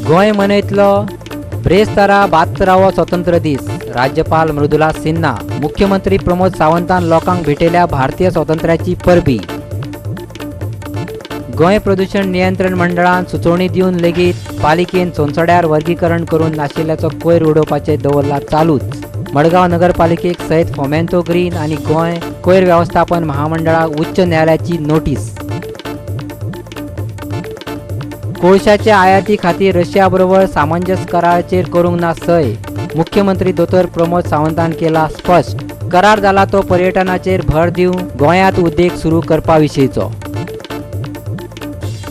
गोंय मनयतलो ब्रेस्तारा 72वा स्वतंत्र दीस. राज्यपाल मृदुला सिन्हा, मुख्यमंत्री प्रमोद सावंतान लोकांक भेटयल्या भारतीय स्वातंत्र्याची परबी. गोंय प्रदूषण नियंत्रण मंडळान सुचोवणी दिवन लेगीत पालिकेन सोनसड्यार वर्गीकरण करून नाशिल्ल्याचो कोयर उडोवपाचे दवरला चालूच. मडगांव नगरपालिकेक सयत फोमेंतो ग्रीन आनी गोंय कोयर वेवस्थापन महामंडळाक उच्च न्यायालयाची नोटीस. कोळशाच्या आयाती खातीर रशिया बरोबर सामंजस्य कराराचेर करूंक ना सय. मुख्यमंत्री दोतोर प्रमोद सावंतान केला स्पश्ट. करार जाला तो पर्यटनाचेर भर दिवन गोंयांत उद्देग सुरू करपा विशींचो.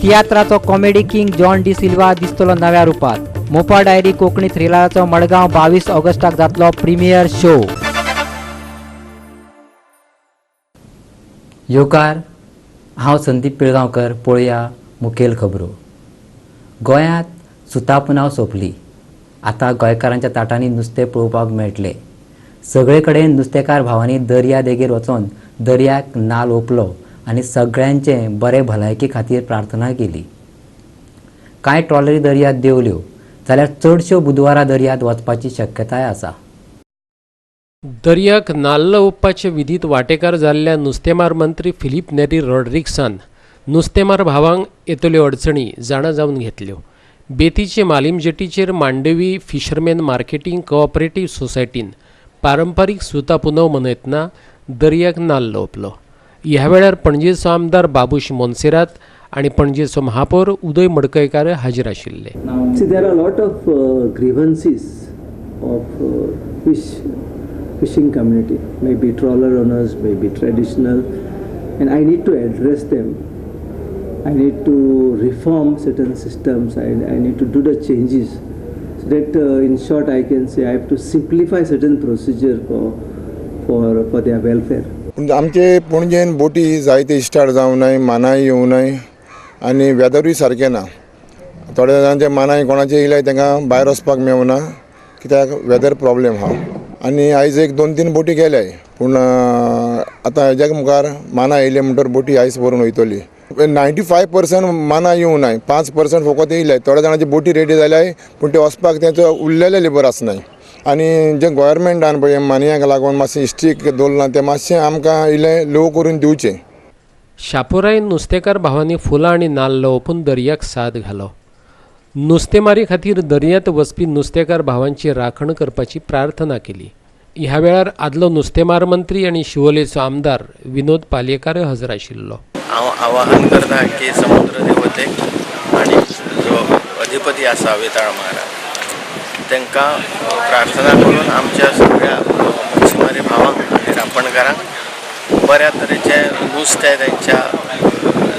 तियात्राचो कॉमेडी किंग जॉन डी सिल्वा दिसतलो नव्या रुपात. मोपा डायरी कोंकणी थ्रिलराचो मडगांव 22 ऑगस्टाक जातलो प्रिमियर शो. योकार हांव संदीप पिळगांवकर. पळोवया मुखेल खबरो. गोंयांत सुतापणाव सोंपली. आतां गोंयकारांच्या ताटांनी नुस्तें पळोवपाक मेळटलें. सगळे कडेन नुस्तेकार भावांनी दर्या देगेर वचून दर्याक नाल ओंपलो आनी सगळ्यांचे बरे भलायके खातीर प्रार्थना केली. कांय ट्रॉलरी दर्यांत देंवल्यो जाल्यार चडश्यो बुधवारा दर्यांत वचपाची शक्यताय आसा. दर्याक नाल्ल ओंपपाचे विधीत वांटेकार जाल्ल्या नुस्तेमार मंत्री फिलीप नेरी रॉड्रिक्सान नुस्तेमार भावांक येतल्यो अडचणी जाणा जावन घेतल्यो. बेतीचे Malim जेटीचेर Mandvi fisherman marketing cooperative सोसायटीन पारंपारीक सुता पुनव मनयतना दर्याक नाल्ल ओंपलो. ह्या वेळार पणजेचो आमदार बाबूश मोन्सेरात आणि पणजेचो महापौर उदय मडकयकार हाजीर आशिल्ले. See, there are a lot of grievances of fishing community, maybe trawler owners, maybe traditional, and I need to address them. I need to reform certain systems. I need to do the changes so that in short I can say I have to simplify certain procedure for their welfare. आमचे पणजेन बोटी जायते start जावं नाय, मानाय येवं नाय आनी वेदरूय सारकें ना. थोड्या जाणांचे मानाय कोणाचे येयल्याय तांकां भायर वचपाक मेळना कित्याक वेदर प्रॉब्लेम आहा. आनी आयज एक 2-3 बोटी गेल्याय पूण आतां हेज्या मुखार माना येयले म्हणटकर बोटी आयज व्हरून वयतली. 95% माना येवं नाय, 5% फकत येयल्याय. थोड्या जाणांची बोटी रेडी जाल्याय पूण ते वचपाक तेंचो उरलेले लेबर आसनाय. आनी जे गोवोरमेंटान पळय मानयांक लागून मातशें स्ट्रीक दवरलां तें मातशें आमकां इल्लें लो करून दिवचें. शापोरायन नुस्तेकार भावांनी फुलां आनी नाल्ल ओपून दर्याक साद घालो. नुस्तेमारी खातीर दर्यांत वचपी नुस्तेकार भावांची राखण करपाची प्रार्थना केली. ह्या वेळार आदलो नुस्तेमार मंत्री आनी शिवोलेचो आमदार विनोद पालयेकार हजर आशिल्लो. हांव आवाहन करता की समुद्र देवतेक आनी जो अधिपती आसा वेताळ महाराज तांकां प्रार्थना करून आमच्या सगळ्या मच्छीमारी भावांक आनी रांपणकारांक बऱ्या तरेचे नुस्तें तेंच्या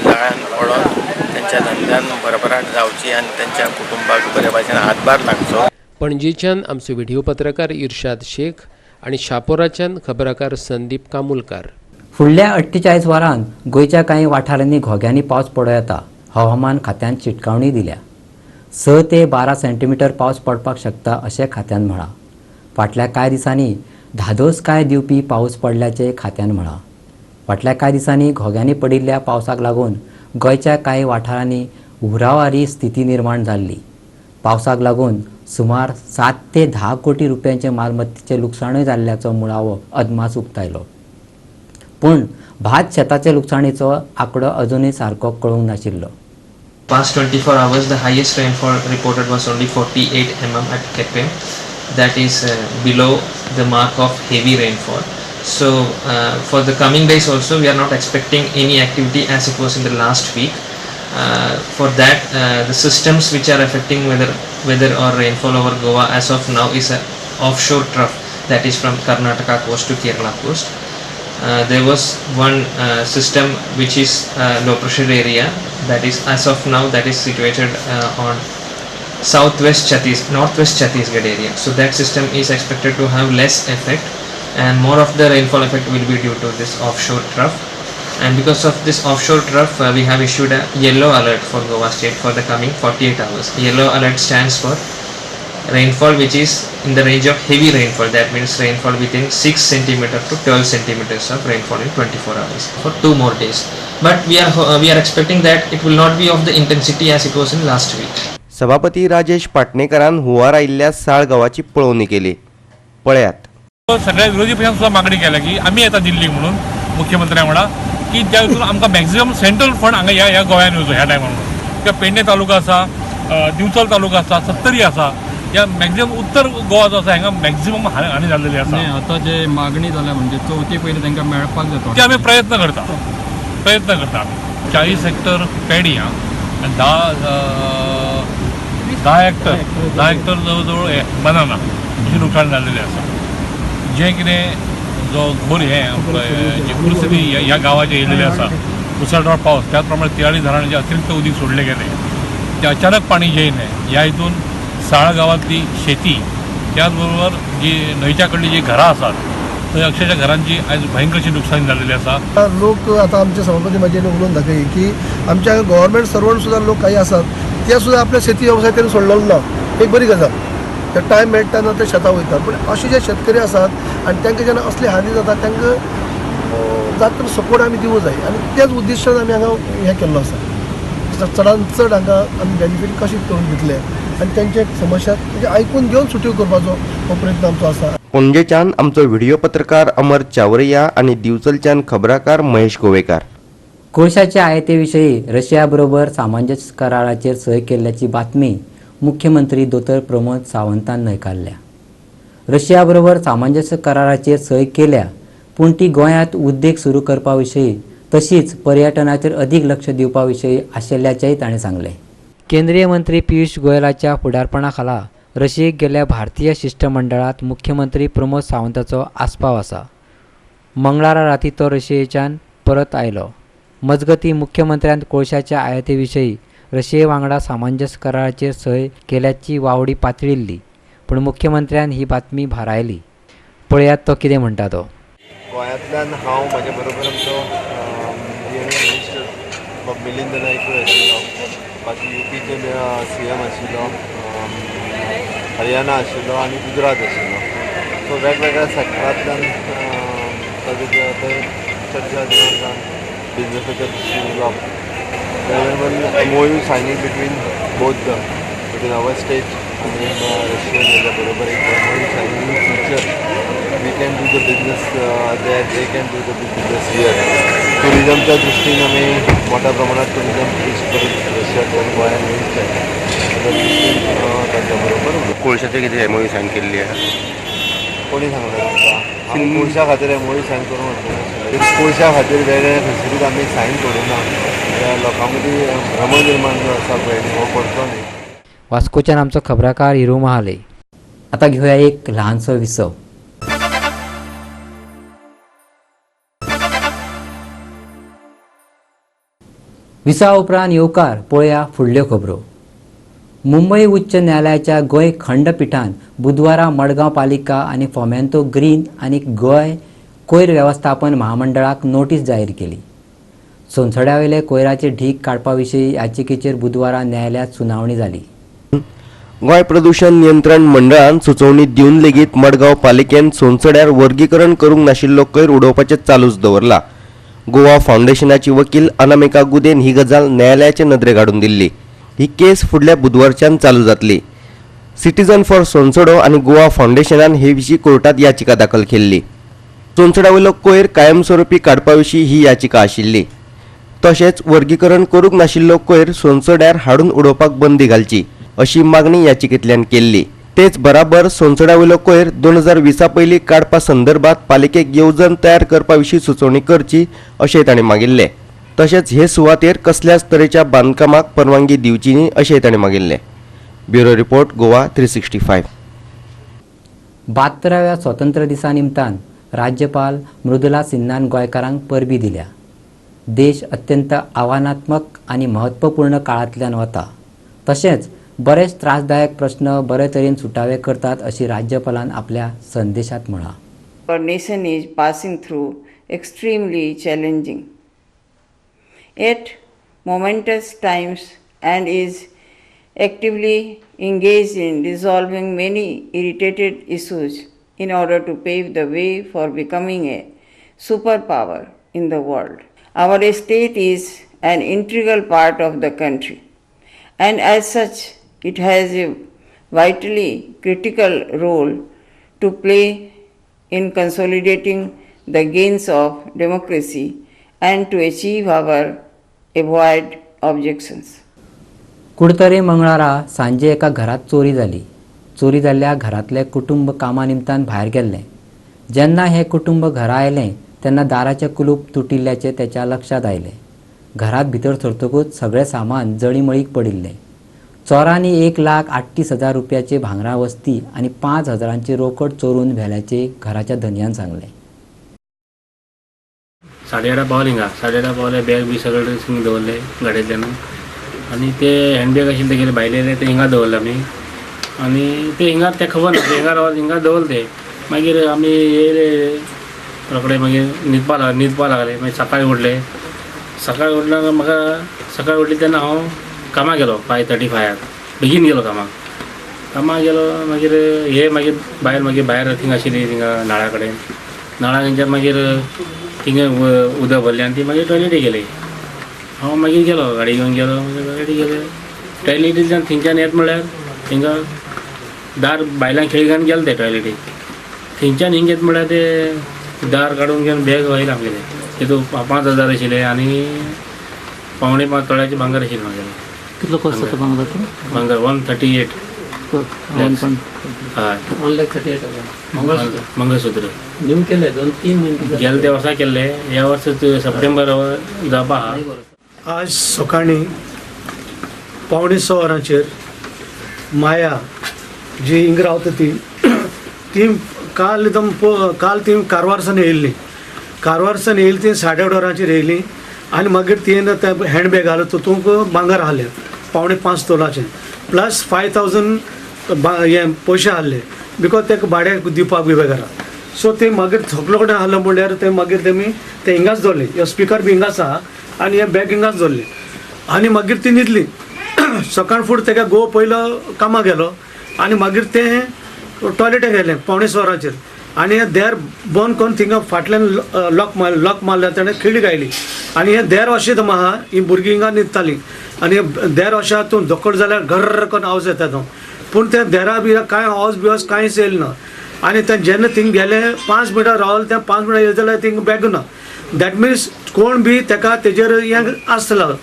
जाळ्यान पडोन तेंच्या धंद्यान भरभराट जावची आनी तेंच्या कुटुंबाक बरे भाशेन हातभार लागचो. पणजेच्यान आमचे व्हिडिओ पत्रकार इर्शाद शेख आनी शापोराच्यान खबराकार संदीप कामुलकार. फुडल्या 48 वरांत गोंयच्या कांय वाठारांनी घोग्यांनी पावस पडूं येता. हवामान खात्यान चिटकावणी दिल्या. 6 ते 12 सेंटीमीटर पावस पडपाक शकता अशें खात्यान म्हळां. फाटल्या कांय दिसांनी धादोसकाय दिवपी पावस पडल्याचें खात्यान म्हळां. फाटल्या कांय दिसांनी घोग्यांनी पडिल्ल्या पावसाक लागून गोंयच्या कांय वाठारांनी उरावारी स्थिती निर्माण जाल्ली. पावसाक लागून सुमार 7 ते 10 कोटी रुपयांचे मालमत्तेचें लुकसाणूय जाल्ल्याचो मुळावो अदमास उक्तायलो. पूण भात शेताचे लुकसाणीचो आंकडो अजूनय सारको कळूंक नाशिल्लो. Past 24 hours, the highest rainfall reported was only 48 mm at Keppel. That is below the mark of heavy rainfall. So for the coming days also, we are not expecting any activity as it was in the last week. For that, the systems which are affecting weather or rainfall over Goa as of now is an offshore trough that is from Karnataka coast to Kerala coast. There was one system which is low pressure area that is as of now that is situated on northwest Chhattisgarh area. So that system is expected to have less effect and more of the rainfall effect will be due to this offshore trough. And because of this offshore trough, we have issued a yellow alert for Goa state for the coming 48 hours. Yellow alert stands for rainfall which is in the range of heavy rainfall. That means rainfall within 6 cm to 12 centimeters of rainfall in 24 hours for 2 more days. But we are expecting that it will not be of the intensity as it was in last week. सभापती राजेश पाटणेकरान हुंवार आयिल्ल्या साळगांवाची पळोवणी केली. पळयात. सगळ्या विरोधी पक्षांनी सुद्धा मागणी केल्या की आम्ही येता दिल्लीक म्हणून मुख्यमंत्र्या म्हणा की ज्या हितून आमकां मॅक्झिमम सेंट्रल फंड हांगा ह्या गोंयांत येवचो ह्या टायमार म्हणून. किंवा पेडणे तालुका आसा, दिवचल तालुका आसा, सत्तरी आसा, या मॅक्झिमम उत्तर गोवा जो आसा हांगा मॅक्झिमम हानी जाल्लेली आसा. आतां जे मागणी जाल्या म्हणजे चवथी पयलीं तांकां मेळपाक जाता ते आमी प्रयत्न करता आमी. 40 हेक्टर पेडी आनी 10 हेक्टर जवळ जवळ बनाना अशी नुकसाण जाल्लेली आसा. जें कितें जो घोर जी परिस्थिती ह्या गांवाचे येयलेली आसा मुसळधार पावस, त्याच प्रमाणे तियाळी धरणाचे अतिरिक्त उदीक सोडले गेले, ते अचानक पाणी येयलें, ह्या हितून साळ गांवांतली शेती, त्याचबरोबर जी न्हंयच्या कडली जी घरां आसात थंय अक्षरशः घरांची आयज भयंकरशी नुकसाण जाल्लेली आसा. लोक आता आमचे सभापती म्हाजे उलोवन दाखय की आमच्या गव्हर्मेंट सर्वंट सुद्धा लोक काही असतात ते सुद्धा आपल्या शेती वेवसाय करून सोडलेलो ना. एक बरी गजाल. ते टायम मेळटा तेन्ना ते शेतां वयतात. पूण असे जे शेतकरी आसात आनी तांकां जेन्ना असली हानी जाता तांकां जाता सपोर्ट आमी दिवूं जाय आनी तेच उद्दिश्टान आमी हांगा हें केल्लो आसा. चडांत चड हांगा आमी बेनिफीट कशें करून दितले आनी तांचे समस्या म्हणजे आयकून घेवन सुट्यो करपाचो हो प्रयत्न आमचो आसा. पणजेच्यान आमचो व्हिडिओ पत्रकार अमर चावरिया आणि दिवचलच्यान खबराकार महेश गोवेकार. कोळशाच्या आयातीविशयी रशियाबरोबर सामंजस्य कराराचेर सय केल्ल्याची बातमी मुख्यमंत्री दोतर प्रमोद सावंतान न्हयकारल्या. रशियाबरोबर सामंजस्य कराराचेर सय केल्या, पूण ती गोंयांत उद्देग सुरू करपा विशयी तशीच पर्यटनाचेर अदीक लक्ष दिवपा विशयी आशिल्ल्याचेंय ताणें सांगलें. केंद्रीय मंत्री पियुष गोयलाच्या फुडारपणा खाला रशियेक गेल्ल्या भारतीय शिष्टमंडळात मुख्यमंत्री प्रमोद सावंताचो आस्पाव आसा. मंगळारा राती तो रशियेच्यान परत आयलो. मजगतीं मुख्यमंत्र्यान कोळशाच्या आयाती विशयी रशिये वांगडा सामंजस्य कराराचेर सय केल्याची वावडी पातळिल्ली, पूण मुख्यमंत्र्यान ही बातमी भारायली. पळयात तो कितें म्हणटा तो. गोंयांतल्यान हांव म्हाजे बरोबर आमचो मिनिस्टर मिलिंद नायकूय आशिल्लो, बाकी UPचे CM आशिल्लो, हरियाणा आशिल्लो आनी गुजरात आशिल्लो. सो वेगवेगळ्या सेक्टरांतल्यान चर्चा जावन बिजनेसाच्या दृश्टीन उलोवप. MOU signing between our state and Russia बरोबर एक MOU signing in future. We can do the business there, they can do the business here. टुरिझमच्या दृष्टीन आमी मोठ्या प्रमाणात टुरिझम टुरिस्ट परत रशियातल्यान गोंयांत येवंक जाय त्या दृश्टीन ताच्या बरोबर. कोळशाचे कितें MOU सायन केल्ली आसा? कोणी सांगलें तुमकां? आमी कोळशा खातीर MOU सायन करूंक वचना. कोळशा खातीर वेगळे खंयसरूच आमी सायन करूं ना. लोकां मदीं भ्रम निर्माण जो आसा पळय हो करचो न्ही. वास्कोच्यान आमचो खबराकार हिरू महाले. आतां घेवया एक ल्हानसो विसव. विसा उपरांत येवकार पळया फुडल्यो खबरो. मुंबय उच्च न्यायालयाच्या गोंय खंडपीठान बुधवारा मडगांव पालिका आनी फोमेंतो ग्रीन आनी गोंय कोयर वेवस्थापन महामंडळाक नोटीस जाहीर केली. सोनसड्यावेले कोयराचे ढीग काडपा विशयी याचिकेचेर बुधवारा न्यायालयात सुनावणी जाली. गोंय प्रदूषण नियंत्रण मंडळान सुचोवणी दिवन लेगीत मडगांव पालिकेन सोनसड्यार वर्गीकरण करूंक नाशिल्लो कोयर उडोवपाचें चालूच दवरला. गोवा फावंडेशनाची वकील अनामिका गुदेन ही गजाल न्यायालयाचे नदरेक हाडून दिल्ली. ही केस फुडल्या बुधवारच्यान चालू जातली. सिटीजन फॉर सोनसडो आनी गोवा फावंडेशनान हे विशीं कोर्टात याचिका दाखल केल्ली. सोनसड्यावेलो कोयर कायमस्वरुपी काडपा विशीं ही याचिका आशिल्ली. तशेंच वर्गीकरण करूंक नाशिल्लो कोयर सोनसड्यार हाडून उडोवपाक बंदी घालची अशी मागणी याचिकेंतल्यान केल्ली. तेच बराबर सोनसड्यावेलो कोयर 2020 पयलीं काडपा संदर्भात पालिकेक येवजण तयार करपा विशीं सुचोवणी करची अशेंय ताणें मागिल्लें. तशेंच हे सुवातेर कसल्याच तरेच्या बांदकामाक परवानगी दिवची न्ही अशेंय ताणें मागिल्लें. Bureau report Goa 365. 72व्या स्वातंत्र्य दिसा निमतान राज्यपाल मृदुला सिन्हान गोंयकारांक परबीं दिल्या. देश अत्यंत आव्हानात्मक आनी महत्वपूर्ण काळांतल्यान वता. तशेंच बरेच त्रासदायक प्रश्न बरे तरेन सुटावे करतात अशी राज्यपालान आपल्या संदेशात म्हळां. Our nation is passing through extremely challenging yet momentous times and is actively engaged in resolving many irritated issues in order to pave the way for becoming a superpower in the world. Our state is an integral part of the country and as such it has a vitally critical role to play in consolidating the gains of democracy and to achieve our avowed objections. कुडतरे मंगळारा सांजे एका घरात चोरी जाली. चोरी जाल्ल्या घरातले कुटुंब कामा निमतान भायर गेल्ले. जेन्ना हे कुटुंब घरा आयलें तेन्ना दाराचें कुलूप तुटिल्ल्याचें त्याच्या लक्षात आयलें. घरात भितर सरतकूच सगळें सामान जळीमळीक पडिल्लें. चोरांनी 1,38,000 रुपयाचे भांगरा वस्ती आनी 5,000ची रोकड चोरून व्हेल्याचे घराच्या धनयान सांगलें. 8:30 पावले हिंगा. 8:30 पावले बॅग बी सगळे थिंग दवरले गाडयेंतल्यान आनी ते हँडबॅग आशिल्ले तेगेले भायले ते हिंगा दवरले आमी आनी ते हिंगा ते खबर ना हिंगा दवरले ते. मागीर आमी येयले रोखडे मागीर न्हिदपा लागले. मागीर सकाळीं उठल्यार म्हाका सकाळीं उठले तेन्ना हांव कामाक गेलो 5:35 बेगीन गेलो कामाक गेलो. मागीर हे मागीर भायर थिंग आशिल्ली थिंगा नाळा कडेन नाळा मागीर थिंगा उदक भरलें आनी ती मागीर टॉयलेटी गेली. हांव मागीर गेलो गाडी घेवन गेलो टॉयलेटी गेले. टॉयलेटींतल्यान थिंगच्यान येत म्हळ्यार थिंगा दार बायलांक खेळ घेवन गेले ते टॉयलेटीक. थिंगच्यान हिंग येत म्हळ्यार ते दार काडून घेवन बॅग व्हयला आमगेले. तितून 5,000 आशिल्ले आनी 4.5 तोळ्याचे भांगर आशिल्ले म्हागेले. कितलो कॉस्ट जाता भांगर? भांगर 138. मंगळसूत्र न्यू केले 2-3 म्हयने गेले त्या वर्सा केल्ले. ह्या वर्सा सप्टेंबर जावपा आहा. आज सकाळी 5:45 वरांचेर माया जी हिंग रावता ती काल ती कारवारसान येयल्ली. ती 8:30 वरांचेर येयली आनी मागीर तियेन ते हँडबॅग घालत तितूंक भांगर आहले 4.5 तोलाचे प्लस 5,000 हे पयशे आहले बिकॉज ते भाड्याक दिवपाक बी घरा. सो ते मागीर थकलो कडेन आहलो म्हणल्यार ते मागीर तेमी ते हिंगाच दवरले. हे स्पिकर बी हिंगाच आहा आनी हे बॅग हिंगाच दवरले आनी मागीर ती न्हिदली. सकाळ फूड तेका घोव पयलो कामाक गेलो आनी मागीर ते टॉयलेटाक गेले 5:45 वरांचेर आनी हे देर बंद करून थिंगा फाटल्यान लॉक मारल्या ताणें खिडी गायली आनी हे देर अशें आहा ही भुरगीं हिंगा न्हिदतालीं आनी देर अशें हातून धोकड जाल्यार घर्र करून आवाज येता तो. पूण ते देरा बिरा कांय आवाज बिवाज कांयच येयले ना आनी ते जेन्ना थिंग गेले 5 मिनटां रावले ते 5 मिनटां येयले जाल्यार थिंग बॅग ना. दॅट मिन्स कोण बी तेका तेजेर हें आसतलो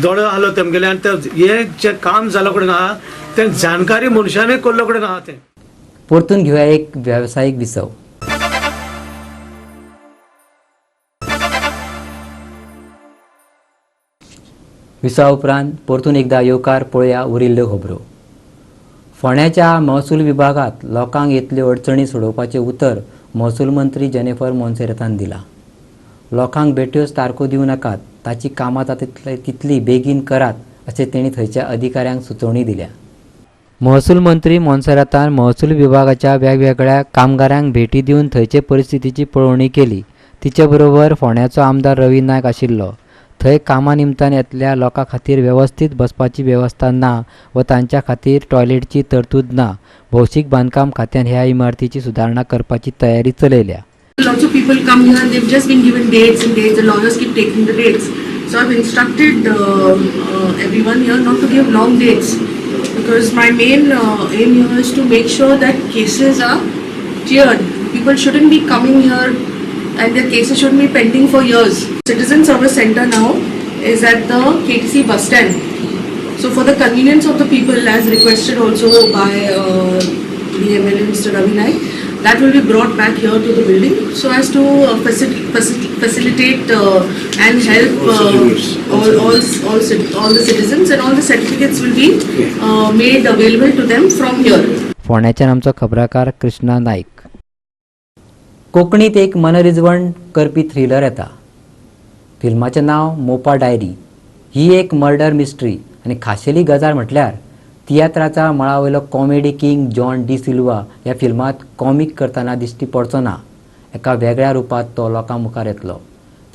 दोळो आहलो तेमगेले आनी ते हें जें काम जालो कडेन आहा तें जानकारी मनशानूय केल्लो कडेन आहा. तें परतून घेवया एक वेवसायीक विसव. विसवा उपरांत परतून एकदा येवकार पळोवया उरिल्ल्यो खबरो. फोंड्याच्या महसूल विभागात लोकांक येतल्यो अडचणी सोडोवपाचें उतर महसूल मंत्री जेनिफर मोन्सेरातान दिलां. लोकांक बेठ्योच तारखो दिवं नाकात, ताची कामां जाता तितली बेगीन करात अशें तेणी थंयच्या अधिकाऱ्यांक सुचोवणी दिल्या. महसूल मंत्री मोन्सेरातान महसूल विभागाच्या वेगवेगळ्या कामगारांक भेटी दिवन थंयचे परिस्थितीची पळोवणी केली. तिचे बरोबर फोंड्याचो आमदार रवी नायक आशिल्लो. थंय कामा निमतान येतल्या लोकां खातीर वेवस्थीत बसपाची वेवस्था ना व तांच्या खातीर टॉयलेटची तरतूद ना. भौशीक बांदकाम खात्यान ह्या इमारतीची सुदारणा करपाची तयारी चलयल्या. Lots of people come here and they've just been given dates and dates. The lawyers keep taking the dates. So I've instructed everyone here not to give long dates because my main aim here is to make sure that cases are cleared. People shouldn't be coming here and their cases shouldn't be pending for years. Citizen Service Center now is at the KTC bus stand. So for the convenience of the people, as requested also by the MLA Mr. Ravi Naik, that will be brought back here to the building so as to facilitate and help all the citizens, and all the certificates will be made available to them from here. फोंड्याच्यान आमचो खबराकार कृष्णा नाईक. कोंकणीत एक मनरिजवण करपी thriller येता. फिल्माचें नांव Mopa diary. ही एक murder mystery आनी खाशेली गजाल म्हटल्यार तियात्राचा मळावयलो कॉमेडी किंग जॉन डी सिल्वा ह्या फिल्मात कॉमिक करतना दिश्टी पडचो ना. एका वेगळ्या रुपात तो लोकां मुखार येतलो.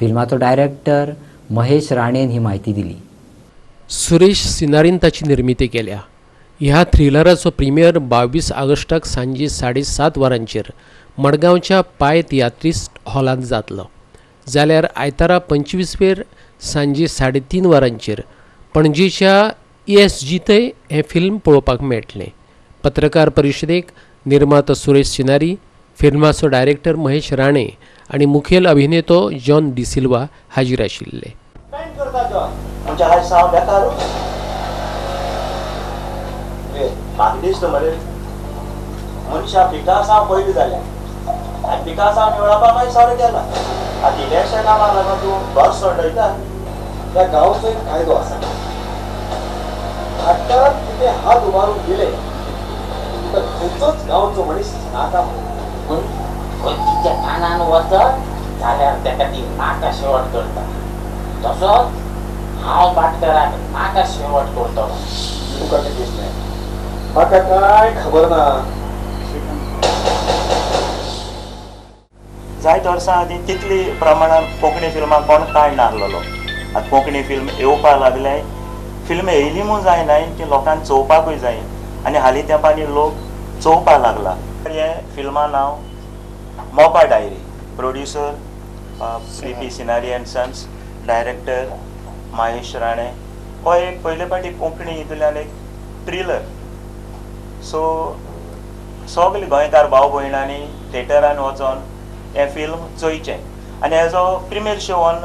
फिल्माचो डायरेक्टर महेश राणेन ही म्हायती दिली. सुरेश सिनारीन ताची निर्मिती केल्या. ह्या थ्रिलराचो प्रिमियर 22 ऑगस्टाक सांजे 7:30 वरांचेर मडगांवच्या पाय तियात्रिस्ट हॉलांत जातलो. जाल्यार आयतारा 25 सांजे 3:30 वरांचेर पणजेच्या ESGतय हें फिल्म पळोवपाक मेळटलें. पत्रकार परिशदेक निर्मातो सुरेश सिनारी, फिल्माचो डायरेक्टर महेश राणे आनी मुखेल अभिनेतो जॉन डिसिल्वा हाजीर आशिल्ले. मनशा पिकासा पयली जाल्या आनी पिकासा मेळोवपाक मागीर सर गेला. आतां इलेक्शना लागून तूं बस सोडयता त्या गांवचो एक कायदो आसा. आतां कितें हात उबारून दिले तुका खंयचोच गांवचो मनीस नाका पूण खंयच्या कानान वचत जाल्यार ताका ती नाका शेवट करता. तसोच हांव भाटकाराक नाका शेवट करतलो. तुका कितें दिसलें? म्हाका कांय खबर ना. जायते वर्सां आदी तितली प्रमाणान कोंकणी फिल्मां कोण कांय नासलेलो. आतां कोंकणी फिल्म येवपाक लागले. फिल्म येयली म्हूण जायना ती लोकांक चोवपाकूय जाय आनी हालीं तेंपांनी लोक चोवपाक लागला. हे फिल्मा नांव Mopa diary. Producer PP Sinari and sons, director Mahesh Rane. हो एक पयले फावटी कोंकणी हितूंतल्यान एक थ्रिलर. सो सगळे गोंयकार भाव भयणांनी थिएटरान वचोन हें फिल्म चोयचें आनी हेजो premier show on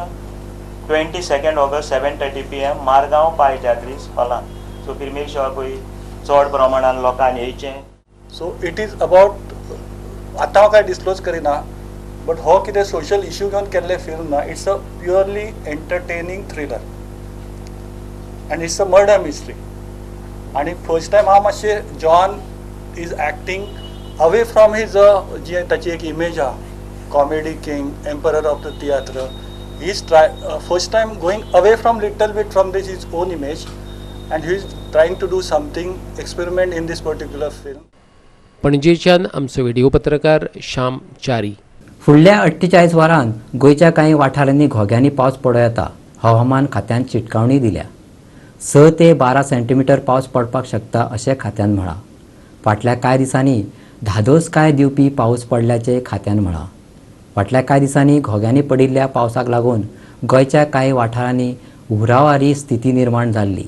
22 August 7:30 PM Margao पाय थिएटरीस हॉलांत. सो प्रिमियर शोकूय चड प्रमाणान लोकांनी येवचें. सो इट इज अबाउट आतां हांव कांय डिस्क्लोज करिना बट हो कितें सोशल इश्यू घेवन केल्लें फिल्म ना. It's a purely entertaining thriller आनी इट्स अ मर्डर मिस्ट्री. आनी फर्स्ट टायम हांव मातशें John is acting away from his जी ताची एक इमेज आहा comedy king, emperor of the theatre. He is first time going away from little bit from this his own image and he is trying to do something experiment in this particular film. पणजेच्यान आमचो video पत्रकार श्याम च्यारी. फुडल्या 48 वरांत गोंयच्या कांय वाठारांनी घोग्यांनी पावस पडूं येता. हवामान खात्यान चिटकावणी दिल्या. 6 ते 12 सेंटीमीटर पावस पडपाक शकता अशें खात्यान म्हळां. फाटल्या कांय दिसांनी धादोसकाय दिवपी पावस पडल्याचें खात्यान म्हळां. फाटल्या कांय दिसांनी घोग्यांनी पडिल्ल्या पावसाक लागून गोंयच्या कांय वाठारांनी उरावारी स्थिती निर्माण जाल्ली.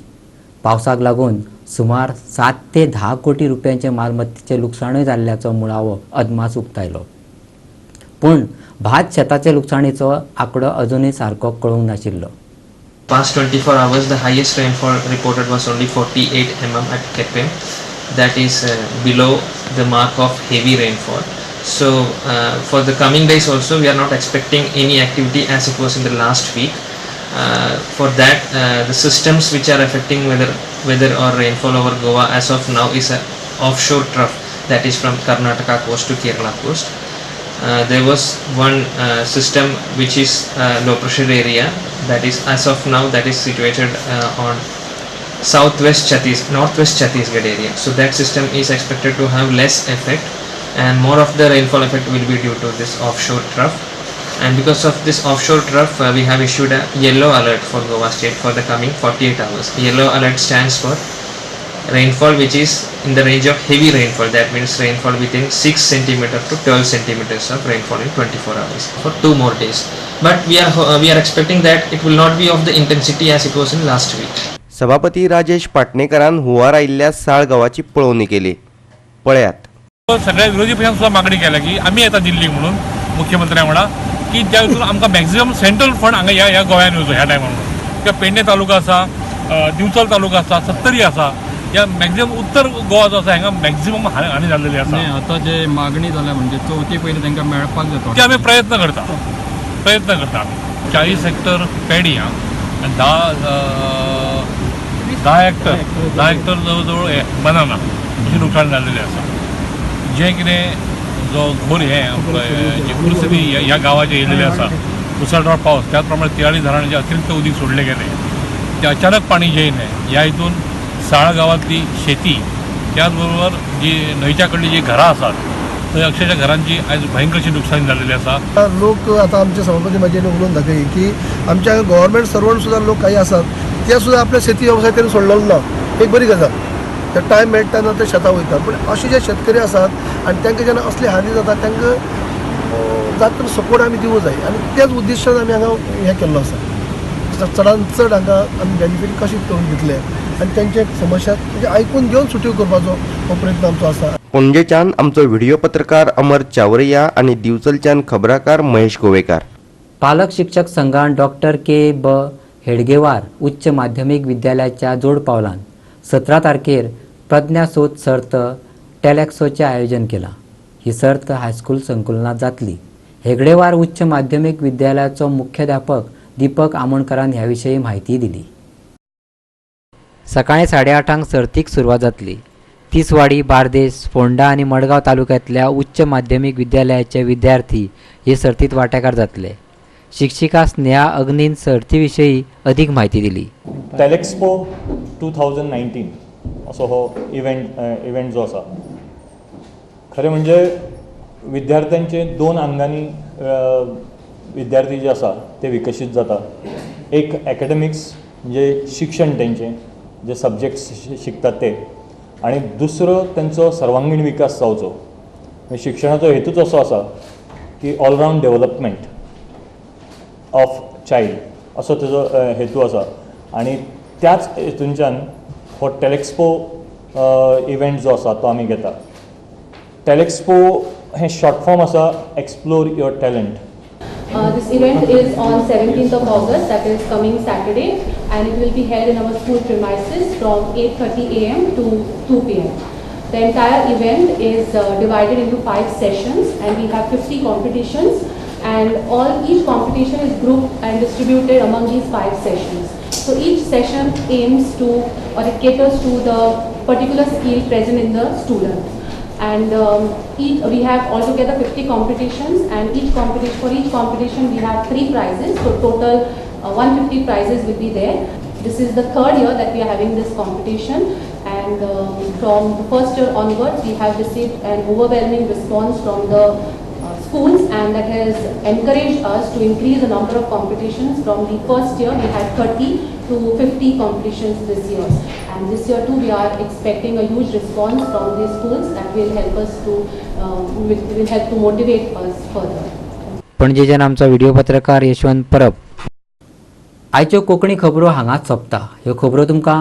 पावसाक लागून सुमार 7 ते 10 कोटी रुपयांचे मालमत्तेचें लुकसाणूय जाल्ल्याचो मुळावो अदमास उक्तायलो. पूण भात शेताचे लुकसाणीचो आंकडो अजूनय सारको कळूंक नाशिल्लो. Past 24 hours, the highest rainfall reported was only 48 mm at Keppim. That is below the mark of heavy rainfall. So for the coming days also, we are not expecting any activity as it was in the last week. For that, the systems which are affecting weather or rainfall over Goa as of now is an offshore trough that is from Karnataka coast to Kerala coast. There was one system which is low pressure area that is as of now that is situated on northwest Chhattisgarh area. So that system is expected to have less effect and more of the rainfall effect will be due to this offshore trough. And because of this offshore trough, we have issued a yellow alert for Goa state for the coming 48 hours. Yellow alert stands for rainfall which is in the range of heavy rainfall. That means rainfall within 6 cm to 12 centimeters of rainfall in 24 hours for 2 more days. But we are expecting that it will not be of the intensity as it was in last week. सभापती राजेश पाटणेकरान हुंवार आयिल्ल्या साळगांवाची पळोवणी केली. पळयात. सगळ्या विरोधी पक्षांनी सुद्धा मागणी केल्या की आम्ही येता दिल्लीक म्हणून मुख्यमंत्र्या म्हणा की ज्या हितून आमकां मॅक्झिमम सेंट्रल फंड हांगा ह्या गोंयांत येवचो ह्या टायमार म्हणून. किंवा पेडणे तालुका आसा, दिवचल तालुका आसा, सत्तरी आसा, ह्या मॅक्झिमम उत्तर गोवा जो आसा हांगा मॅक्झिमम हानी जाल्लेली आसा. आतां जे मागणी जाल्या म्हणजे चवथी पयलीं तांकां मेळपाक जाता ते आमी प्रयत्न करता आमी. 40 हेक्टर पेडी आनी 10 हेक्टर जवळ जवळ बनाना अशी नुकसाण जाल्लेली आसा. जें कितें जो घोर जी परिस्थिती ह्या गांवाचे येयलेली आसा मुसळधार पावस त्याच प्रमाणे तियाळी धरण जे अतिरिक्त उदीक सोडले गेले ते अचानक पाणी जे येयलें ह्या हितून साळ गांवांतली शेती त्याच बरोबर जी न्हंयच्या कडली जी घरां आसात थंय अक्षरशः घरांची आयज भयंकरशी नुकसानी जाल्लेली आसा. लोक आता आमचे सभापती माझे उलोवन दाखय की आमच्या गव्हर्मेंट सर्वंट सुद्धा लोक काही असतात ते सुद्धा आपल्या शेती व्यवसाय करून सोडलेलो ना. एक बरी गजाल. ते टायम मेळटा तेन्ना ते शेतां वयतात. पूण अशे जे शेतकरी आसात आनी तांकां जेन्ना असली हानी जाता तांकां जाता सपोर्ट आमी दिवूं जाय आनी तेच उद्देशान आमी हांगा हें केल्लो आसा. चडांत चड हांगा आमी बेनिफीट कशें करून घेतले आनी त्यांचे समस्या म्हणजे आयकून घेवन सुट्यो करपाचो हो प्रयत्न आमचो आसा. पणजेच्यान आमचो व्हिडिओ पत्रकार अमर चावरिया आणि दिवचलच्यान खबराकार महेश गोवेकार. पालक शिक्षक संघान डॉक्टर के.ब. हेडगेवार उच्च माध्यमिक विद्यालयाच्या जोड पावलान 17 तारखेर प्रज्ञा सोद सर्त टेलॅक्सोचे आयोजन केला. ही सर्त हायस्कूल संकुलनात जातली. हेगडेवार उच्च माध्यमिक विद्यालयाचो मुख्याध्यापक दीपक आमोणकरान ह्या विशयी माहिती दिली. सकाळी 8:30 सर्तीक सुरवात जातली. तिसवाडी, बार्देस, फोंडा आणि मडगाव तालुक्यातल्या उच्च माध्यमिक विद्यालयाचे विद्यार्थी हे सर्तीत वांटेकार जातले. शिक्षिका स्नेहा अग्नीन सर्तीविषयी अधिक माहिती दिली. टेलॅक्सपो 2019 असो हो इव्हेंट जो आसा खरें म्हणजे विद्यार्थ्यांचे 2 अंगांनी विद्यार्थी जे आसा ते विकसीत जाता. एक एकेडमिक्स म्हणजे शिक्षण तेंचें जे सब्जेक्ट्स शिकतात ते, आणि दुसरो त्यांचो सर्वांगीण विकास जावचो. शिक्षणाचो हेतूच असो आसा की ऑलरावंड डेव्हलपमेंट ऑफ चायल्ड असो तेजो हेतू आसा. आणि त्याच हेतूंच्यान हो टेलॅक्सपो इव्हेंट जो आसा तो आमी घेता. टेलॅक्सपो हे शॉर्ट फॉर्म आसा explore your talent. This event is on 17th of August, that is coming Saturday, and it will be held in our school premises from 8:30 a.m. to 2 p.m. The entire event is divided into 5 sessions, and we have 50 competitions, and each competition is grouped and distributed among these 5 sessions. So each session aims to, or it caters to the particular skill present in the student. And we have altogether 50 competitions, and for each competition we have 3 prizes, so total 150 prizes will be there. This is the 3rd year that we are having this competition, and from the 1st year onwards we have received an overwhelming response from the schools, and that has encouraged us to increase the number of competitions. From the first year we had 30 to 50 competitions this year, and this year too we are expecting a huge response from the schools that will help us to will help to motivate us further. पणजेच्यान आमचो video पत्रकार यशवंत परब. आयच्यो कोंकणी खबरो हांगाच सोंपता. ह्यो खबरो तुमकां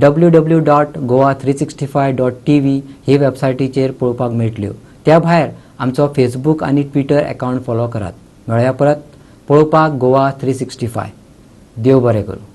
www.goa365.tv हे वेबसायटीचेर पळोवपाक मेळटल्यो. त्या भायर आमचो फेसबूक आनी ट्विटर अकावंट फॉलो करात. मेळया परत पळोवपाक गोवा 365. देव बरें करूं.